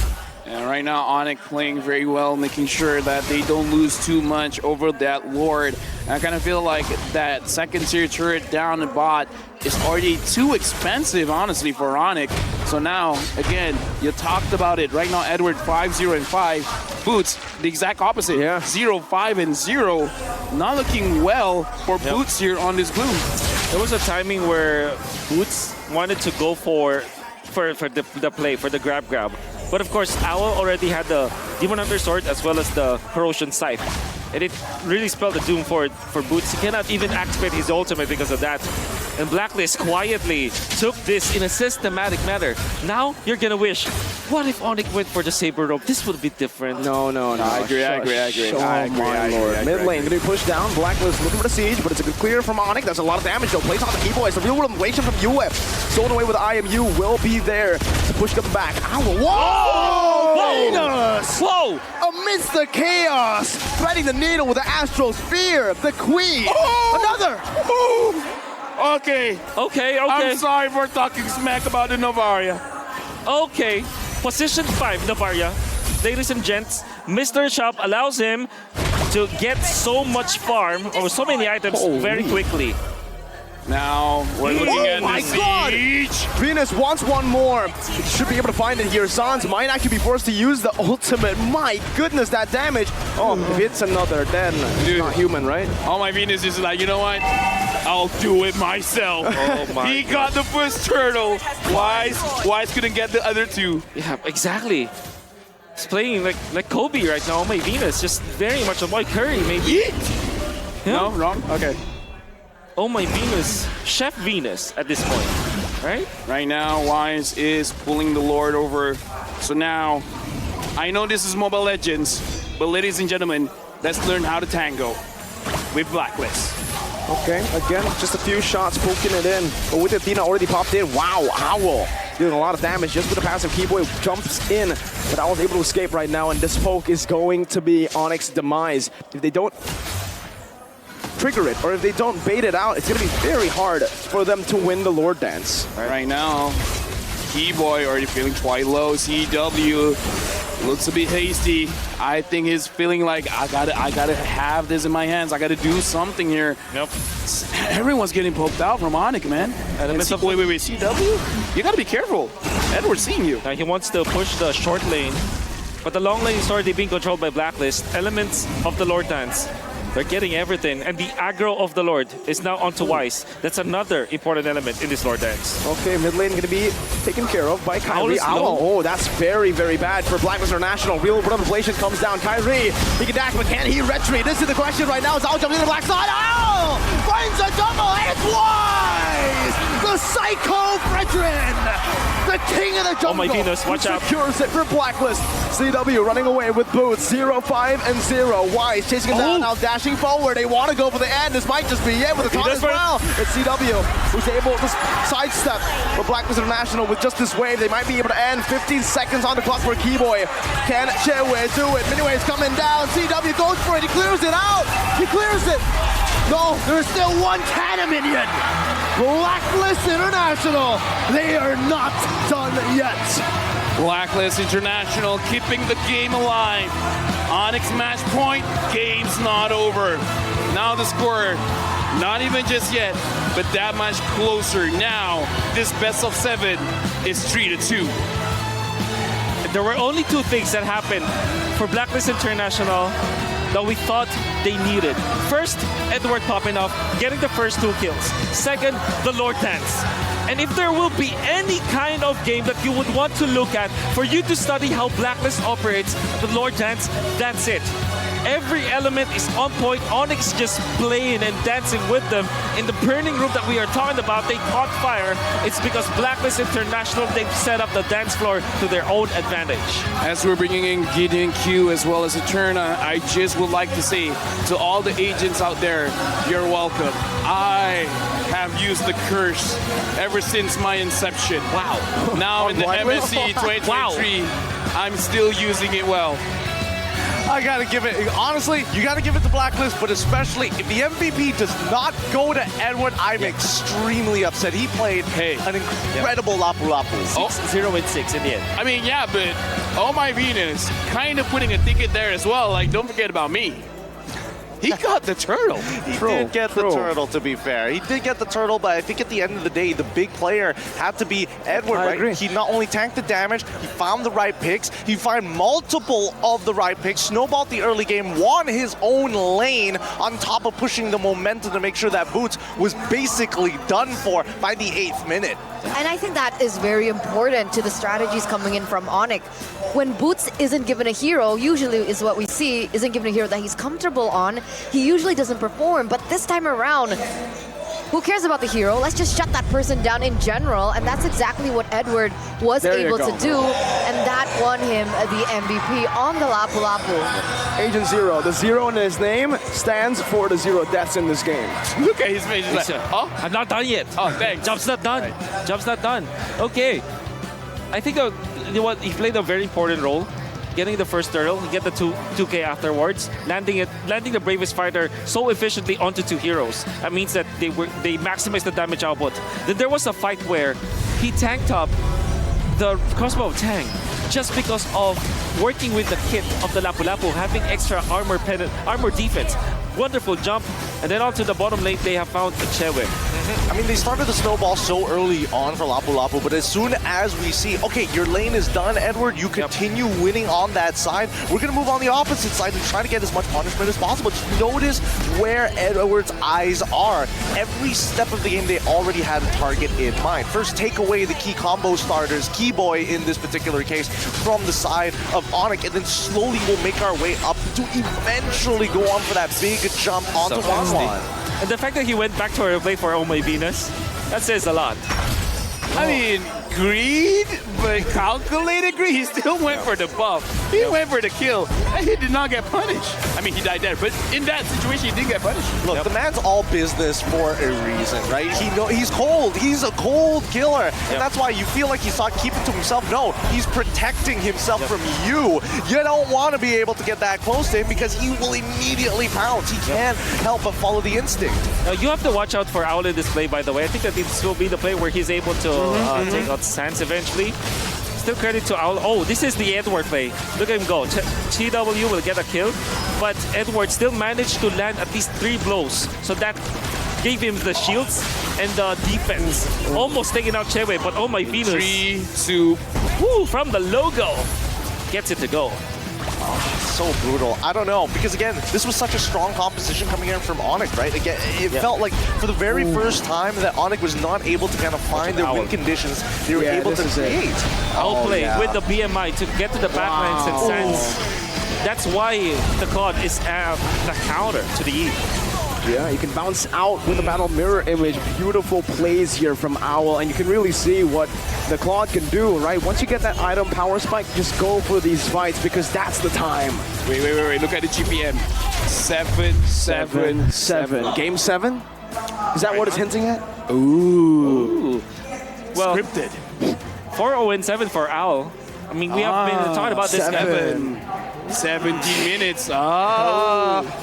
And right now, ONIC playing very well, making sure that they don't lose too much over that Lord. And I kind of feel like that second tier turret down the bot is already too expensive, honestly, for ONIC. So now, again, you talked about it. Right now, Edward 5-0 and 5. Boots, the exact opposite. Yeah. 0-5 and 0. Not looking well for Boots here on this gloom. There was a timing where Boots wanted to go for the play, for the grab. But of course, Owl already had the Demon Hunter Sword as well as the Corrosion Scythe. And it really spelled the doom for Boots. He cannot even activate his ultimate because of that. And Blacklist quietly took this in a systematic manner. Now, you're gonna wish, what if ONIC went for the Saber Rope? This would be different. No. I agree. Mid lane gonna be pushed down. Blacklist looking for the siege, but it's a good clear from ONIC. That's a lot of damage though. Plays on the P-Boy. It's a real world inflation from UF. Stolen away with IMU will be there to push them back. Ow, whoa! Venus! Whoa! Amidst the chaos, threading the needle with the Astral Sphere. The Queen. Another! Okay. Okay. I'm sorry for talking smack about the Novaria. Okay. Position 5, Navaria. Ladies and gents, Mr. Shop allows him to get so much farm, or so many items very quickly. Now, we're looking at my the God! siege. Venus wants one more. He should be able to find it here. Sans might actually be forced to use the ultimate. My goodness, that damage. Oh, if it's another, then it's not human, right? All My Venus is like, you know what? I'll do it myself. Oh my He got the first turtle. Wise couldn't get the other 2. Yeah, exactly. He's playing like Kobe right now. Oh My Venus, just very much on my Curry, maybe. No, wrong? Okay. Oh my Venus, Chef Venus at this point, right? Right now, Wise is pulling the Lord over. So now, I know this is Mobile Legends, but ladies and gentlemen, let's learn how to tango with Blacklist. Okay, again, just a few shots poking it in. But with Athena already popped in, wow, Owl doing a lot of damage just with the passive. Keyboy jumps in, but Owl's able to escape right now, and this poke is going to be Onic's demise. If they don't trigger it, or if they don't bait it out, it's going to be very hard for them to win the Lord Dance. Right now, Keyboy already feeling quite low. CW looks a bit hasty. I think he's feeling like I gotta have this in my hands. I gotta do something here. Yep. Everyone's getting poked out from ONIC, man. Wait, CW? You gotta be careful. Edward's seeing you. Now he wants to push the short lane, but the long lane is already being controlled by Blacklist. Elements of the Lord Dance. They're getting everything, and the aggro of the Lord is now onto Wise. That's another important element in this Lord Dance. Okay, mid lane going to be taken care of by Kairi. Owl. Oh, that's very, very bad for Blacklist International. Real inflation comes down. Kairi, he can dash, but can he retreat? This is the question right now. As Owl jumps in the black side. Owl finds a double, and it's Wise! The Psycho Fredrin! The king of the jungle! Oh my Venus, watch out. Secures it for Blacklist. CW running away with boots. 0, 5, and 0. Wise chasing him down, now dashing forward. They want to go for the end. This might just be it with the taunt as well. It's CW who's able to sidestep for Blacklist International with just this wave. They might be able to end. 15 seconds on the clock for Keyboy. Can Chewe do it? Miniwave's coming down. CW goes for it. He clears it out. He clears it. No, there's still one cannon minion. Blacklist International. They are not done yet. Blacklist International keeping the game alive. ONIC match point, game's not over. Now the score, not even just yet, but that much closer. Now, this best of 7 is 3-2. There were only two things that happened for Blacklist International that we thought they needed. First, Edward popping off, getting the first 2 kills. Second, the Lord Dance. And if there will be any kind of game that you would want to look at for you to study how Blacklist operates, the Lord Dance, that's it. Every element is on point. ONIC just playing and dancing with them. In the burning room that we are talking about, they caught fire. It's because Blacklist International, they've set up the dance floor to their own advantage. As we're bringing in Gideon Q as well as Eterna, I just would like to say to all the agents out there, you're welcome. I have used the curse ever since my inception. Wow. Now in the MSC 2023, I'm still using it well. I gotta give it, honestly, you gotta give it to Blacklist, but especially if the MVP does not go to Edward, I'm extremely upset. He played an incredible Lapu Lapu. 0-6 in the end. I mean, yeah, but oh my Venus, kind of putting a ticket there as well. Like, don't forget about me. He got the turtle. He did get the turtle, to be fair. He did get the turtle, but I think at the end of the day, the big player had to be Edward, right? Agree. He not only tanked the damage, he found the right picks, he found multiple of the right picks, snowballed the early game, won his own lane, on top of pushing the momentum to make sure that Boots was basically done for by the 8th minute. And I think that is very important to the strategies coming in from ONIC. When Boots isn't given a hero, usually is what we see, isn't given a hero that he's comfortable on, he usually doesn't perform. But this time around, who cares about the hero? Let's just shut that person down in general. And that's exactly what Edward was able to do. And that won him the MVP on the Lapu Lapu. Agent Zero. The 0 in his name stands for the 0 deaths in this game. Look at his face. He's like, oh, I'm not done yet. Oh, thanks. Job's not done. Right. Job's not done. Okay. I think you know what, he played a very important role. Getting the first turtle, he get the 2K afterwards, landing the bravest fighter so efficiently onto 2 heroes. That means that they maximized the damage output. Then there was a fight where he tanked up the crossbow of Tang just because of working with the kit of the Lapu Lapu, having extra armor defense. Wonderful jump, and then onto the bottom lane they have found a Chewe. I mean, they started the snowball so early on for Lapu Lapu, but as soon as we see, okay, your lane is done, Edward, you continue winning on that side, we're going to move on the opposite side and try to get as much punishment as possible. Just notice where Edward's eyes are. Every step of the game, they already had a target in mind. First, take away the key combo starters, Keyboy in this particular case, from the side of ONIC, and then slowly we'll make our way up to eventually go on for that big jump onto Wanwan. And the fact that he went back to a play for Oh My Venus, that says a lot. I mean, greed, but calculated greed. He still went for the buff. He went for the kill, and he did not get punished. I mean, he died there, but in that situation, he did get punished. Look, the man's all business for a reason, right? He's cold. He's a cold killer, and that's why you feel like he's not keeping to himself. No, he's protecting himself from you. You don't want to be able to get that close to him because he will immediately pounce. He can't help but follow the instinct. Now, you have to watch out for Owl in this play, by the way. I think that this will be the play where he's able to take out Sans eventually. Still credit to Owl. Oh, this is the Edward play. Look at him go. TW will get a kill, but Edward still managed to land at least 3 blows. So that gave him the shields and the defense. Almost taking out Chewe, but Oh My Venus. 3, 2. Woo, from the logo. Gets it to go. So brutal. I don't know, because again, this was such a strong composition coming in from ONIC, right? Again, it felt like for the very first time that ONIC was not able to kind of find their win conditions they were able to create. Owl play with the BMI to get to the backlines and Sans. That's why the Claude is the counter to the E. Yeah, you can bounce out with the battle mirror image. Beautiful plays here from Owl, and you can really see what the Claude can do, right? Once you get that item power spike, just go for these fights because that's the time. Wait. Look at the GPM. 7, 7, 7. Game 7? Is that what it's hinting at? Ooh. Well, Scripted. 4-0-7 for Owl. I mean, we have been talking about this. 17 minutes.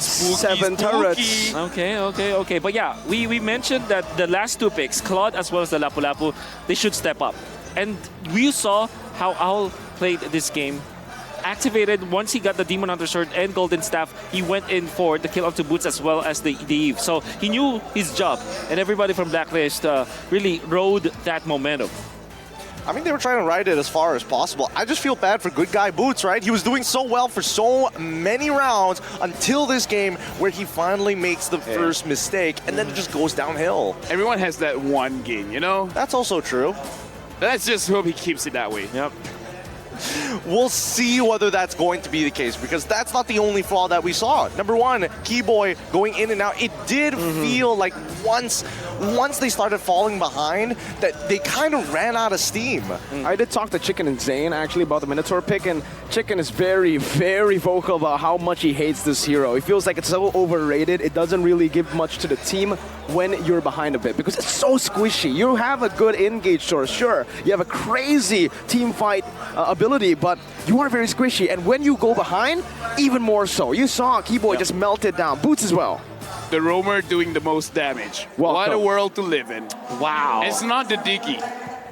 Spooky, 7 turrets. Okay. But yeah, we mentioned that the last 2 picks, Claude as well as the Lapu Lapu, they should step up. And we saw how Owl played this game. Activated once he got the Demon Hunter Sword and Golden Staff, he went in for the kill onto Boots as well as the Eve. So he knew his job, and everybody from Blacklist really rode that momentum. I mean, they were trying to ride it as far as possible. I just feel bad for good guy Boots, right? He was doing so well for so many rounds until this game where he finally makes the first mistake, and then it just goes downhill. Everyone has that one game, you know? That's also true. Let's just hope he keeps it that way. Yep. We'll see whether that's going to be the case, because that's not the only flaw that we saw. Number one, Keyboy going in and out. It did feel like once they started falling behind, that they kind of ran out of steam. I did talk to Chicken and Zane actually about the Minotaur pick, and Chicken is very, very vocal about how much he hates this hero. He feels like it's so overrated. It doesn't really give much to the team when you're behind a bit, because it's so squishy. You have a good engage source, sure. You have a crazy team fight ability, but you are very squishy, and when you go behind, even more so. You saw Keyboy just melted down. Boots as well. The roamer doing the most damage. Welcome. What a world to live in. Wow. It's not the Diggy.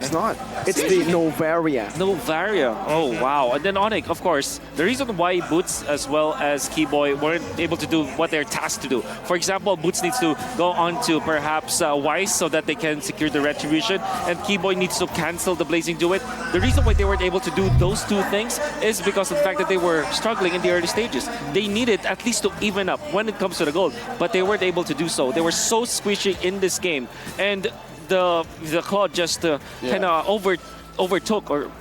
It's not. It's the Novaria. Novaria. Oh, wow. And then ONIC, of course. The reason why Boots as well as Keyboy weren't able to do what they're tasked to do. For example, Boots needs to go on to perhaps Wise so that they can secure the Retribution, and Keyboy needs to cancel the Blazing Duet. The reason why they weren't able to do those 2 things is because of the fact that they were struggling in the early stages. They needed at least to even up when it comes to the gold, but they weren't able to do so. They were so squishy in this game, and the Claude just kind of overtook, or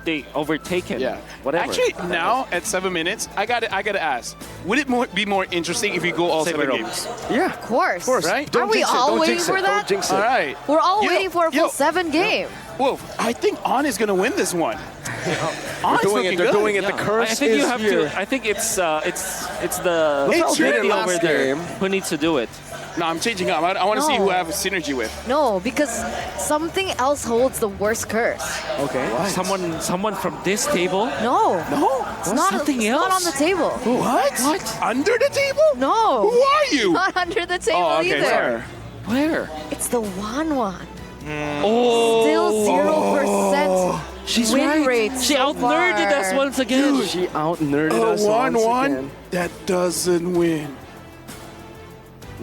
they overtaken. Yeah. Whatever. Actually, now at 7 minutes, I gotta ask: would it be more interesting if we go all 7 games? Yeah. Of course. Right? Are we all waiting for that? Don't jinx it. All right. We're all waiting for a full 7 game. Well, I think On is gonna win this one. They're doing it. The curse I think is you have here. to. I think it's the It's lady last over there game. who needs to do it. No, I'm changing up. I want to see No. who I have a synergy with. No, because something else holds the worst curse. Okay. Someone from this table. No. No. It's not, something it's not else? on the table. What? Under the table? No. Who are you? Not under the table Oh, okay, either. sorry. Where? It's the Wanwan. Oh, Still 0% she's win right. rate She so out-nerded us far. once again. She out-nerded us once 1-1 again. that doesn't win.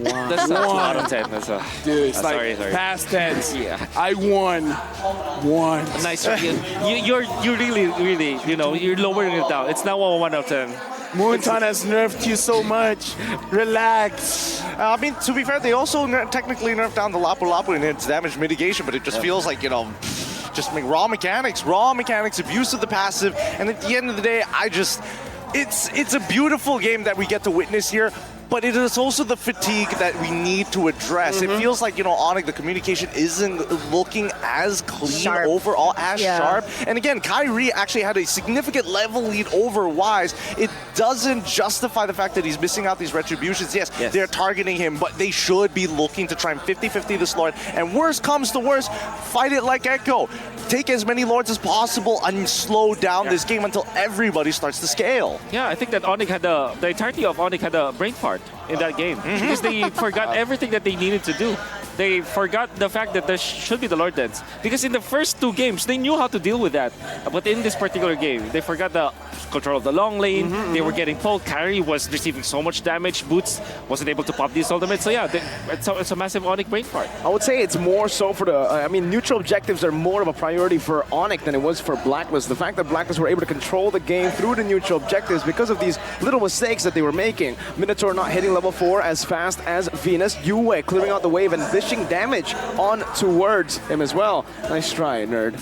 That's not 2 out of 10. That's a, Dude, it's like sorry. past tense. Yeah. I won. Nice. You're really, you're lowering it down. It's not 1 out of 10. Moonton has nerfed you so much. Relax. I mean, to be fair, they also technically nerfed down the Lapu Lapu in its damage mitigation, but it just feels like, just raw mechanics, abuse of the passive, and at the end of the day, it's a beautiful game that we get to witness here. But it is also the fatigue that we need to address. It feels like, ONIC, the communication isn't looking as clean overall, as sharp. And again, Kairi actually had a significant level lead over Wise. It doesn't justify the fact that he's missing out these retributions. Yes, they're targeting him, but they should be looking to try and 50-50 this Lord. And worst comes to worst, fight it like Echo. Take as many Lords as possible and slow down this game until everybody starts to scale. Yeah, I think that ONIC had the entirety of ONIC had a brain fart in that game because they forgot everything that they needed to do. They forgot the fact that there should be the Lord Dance because in the first 2 games they knew how to deal with that, but in this particular game they forgot the control of the long lane. They were getting pulled. Kairi was receiving so much damage. Boots wasn't able to pop these ultimates. So yeah, it's a massive ONIC brain fart. I would say it's more so for the, neutral objectives are more of a priority for ONIC than it was for Blacklist. The fact that Blacklist were able to control the game through the neutral objectives because of these little mistakes that they were making. Minotaur not hitting level 4 as fast as Venus. Yue clearing out the wave and dishing damage on towards him as well. Nice try, nerd.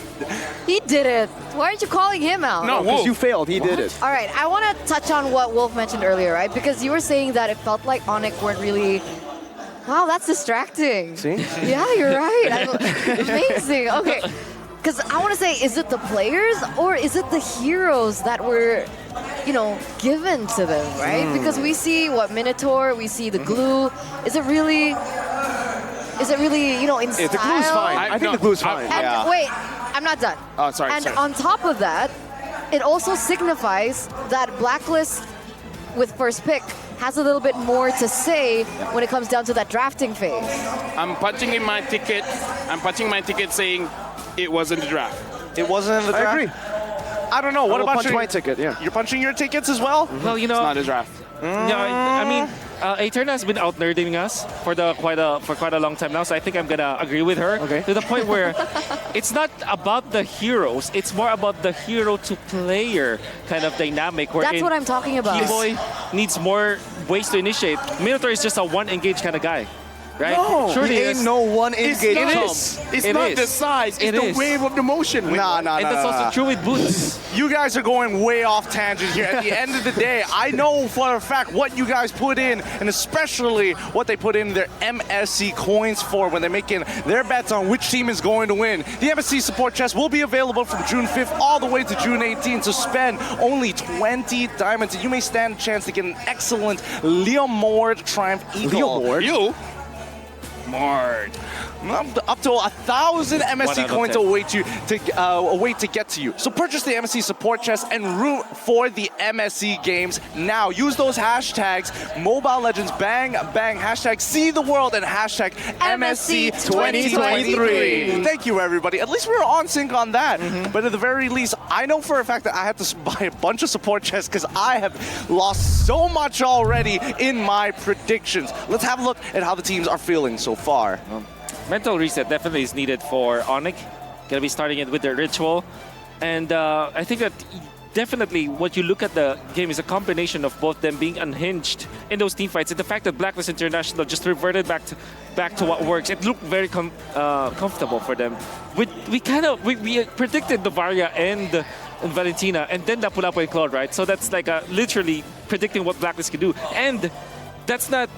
He did it. Why aren't you calling him out? No, Because you failed, he did it. All right, I want to touch on what Wolf mentioned earlier, right? Because you were saying that it felt like ONIC weren't really... Wow, that's distracting. See? Yeah, you're right. Amazing. Okay. Because I want to say, is it the players or is it the heroes that were, given to them, right? Because we see Minotaur, we see the glue. Is it really, in style? The glue's fine. I think the glue's fine. And wait, I'm not done. Oh, sorry. And on top of that, it also signifies that Blacklist with first pick has a little bit more to say when it comes down to that drafting phase. I'm punching in my ticket. I'm punching my ticket saying it wasn't the draft. It wasn't in the draft? I agree. I don't know. What about punch my ticket, yeah. You're punching your tickets as well? Well, It's not a draft. I mean, Aeterna has been out nerding us for quite a long time now, so I think I'm gonna agree with her to the point where it's not about the heroes, it's more about the hero to player kind of dynamic. That's what I'm talking about. Keyboy needs more ways to initiate. Minotaur is just a one engage kind of guy. Right? No, sure he ain't no one It's engage not, Tom. it's It not is. the size, It it's the is. wave of the motion. And that's also true with Boots. You guys are going way off tangent here. At the end of the day, I know for a fact what you guys put in, and especially what they put in their MSC coins for when they're making their bets on which team is going to win. The MSC support chest will be available from June 5th all the way to June 18th, so spend only 20 diamonds, and you may stand a chance to get an excellent Leomord Triumph Eagle. Leomord? You? Mard. Up to 1,000 MSC 1 out of coins 10. await to get to you. So purchase the MSC support chest and root for the MSC games now. Use those hashtags Mobile Legends Bang Bang, hashtag See the World, and hashtag MSC 2023. Thank you, everybody. At least we were on sync on that. But at the very least, I know for a fact that I had to buy a bunch of support chests because I have lost so much already in my predictions. Let's have a look at how the teams are feeling so far. Mental reset definitely is needed for ONIC. Gonna be starting it with the ritual. And I think that definitely what you look at the game is a combination of both them being unhinged in those team fights and the fact that Blacklist International just reverted back to what works. It looked very comfortable for them. We predicted the Varia and Valentina and then Lapu Lapu and Claude, right? So that's like literally predicting what Blacklist can do. And that's not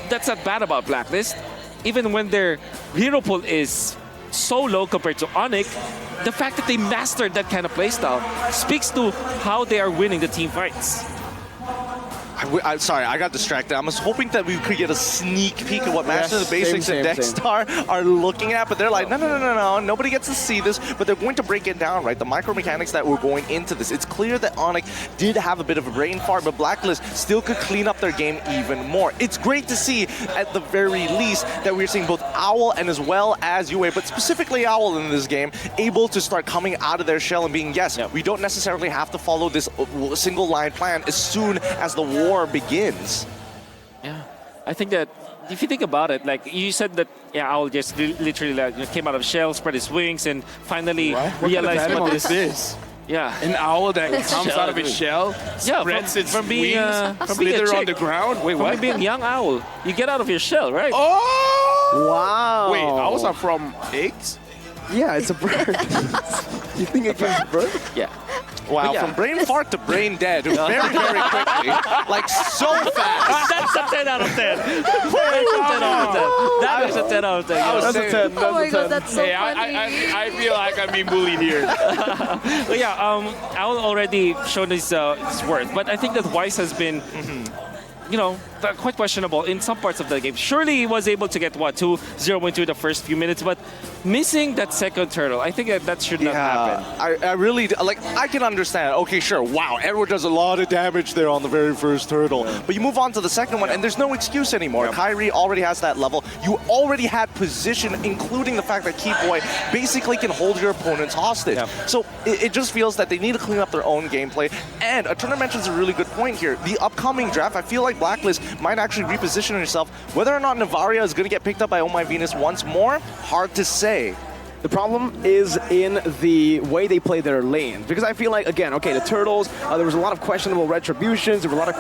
bad about Blacklist. Even when their hero pool is so low compared to ONIC, the fact that they mastered that kind of playstyle speaks to how they are winning the team fights. I'm sorry, I got distracted. I was hoping that we could get a sneak peek of what Master of the Basics same, and same. Dexstar are looking at, but they're like, no, nobody gets to see this, but they're going to break it down, right? The micro mechanics that were going into this. It's clear that ONIC did have a bit of a brain fart, but Blacklist still could clean up their game even more. It's great to see, at the very least, that we're seeing both Owl and as well as Yue, but specifically Owl in this game, able to start coming out of their shell and being, yes, we don't necessarily have to follow this single line plan as soon as the war begins. Yeah, I think that if you think about it, like you said that, yeah, Owl just literally like, came out of shell, spread his wings, and finally realized what is this? Yeah. An owl that comes Shell. out of its shell, Yeah, spreads its from being, wings, from being a slither on chick. the ground. Wait, From what? being a young owl, you get out of your shell, right? Oh! Wow. Wait, owls are from eggs? Yeah, it's a bird. You think it gives birth? Yeah. Wow, But yeah. from brain fart to brain dead, very, very quickly, like so fast. That's a 10 out of 10. That's a 10 out of 10. That is a 10 out of 10. That's a 10. Oh my god, that's so Hey, funny. I feel like I'm being bullied here. But yeah, Owl already shown his worth, but I think that Wise has been, you know, quite questionable in some parts of the game. Surely he was able to get, what, 0.2 the first few minutes, but missing that second turtle, I think that should not happen. I really, like, I can understand. Okay, sure, wow, Edward does a lot of damage there on the very first turtle. But you move on to the second one, and there's no excuse anymore. Kairi already has that level. You already had position, including the fact that Keyboy basically can hold your opponents hostage. So it just feels that they need to clean up their own gameplay. And Turner mentions a really good point here. The upcoming draft, I feel like Blacklist might actually reposition herself. Whether or not Navaria is going to get picked up by Oh My Venus once more, hard to say. The problem is in the way they play their lanes. Because I feel like, again, okay, the Turtles, there was a lot of questionable retributions, there were a lot of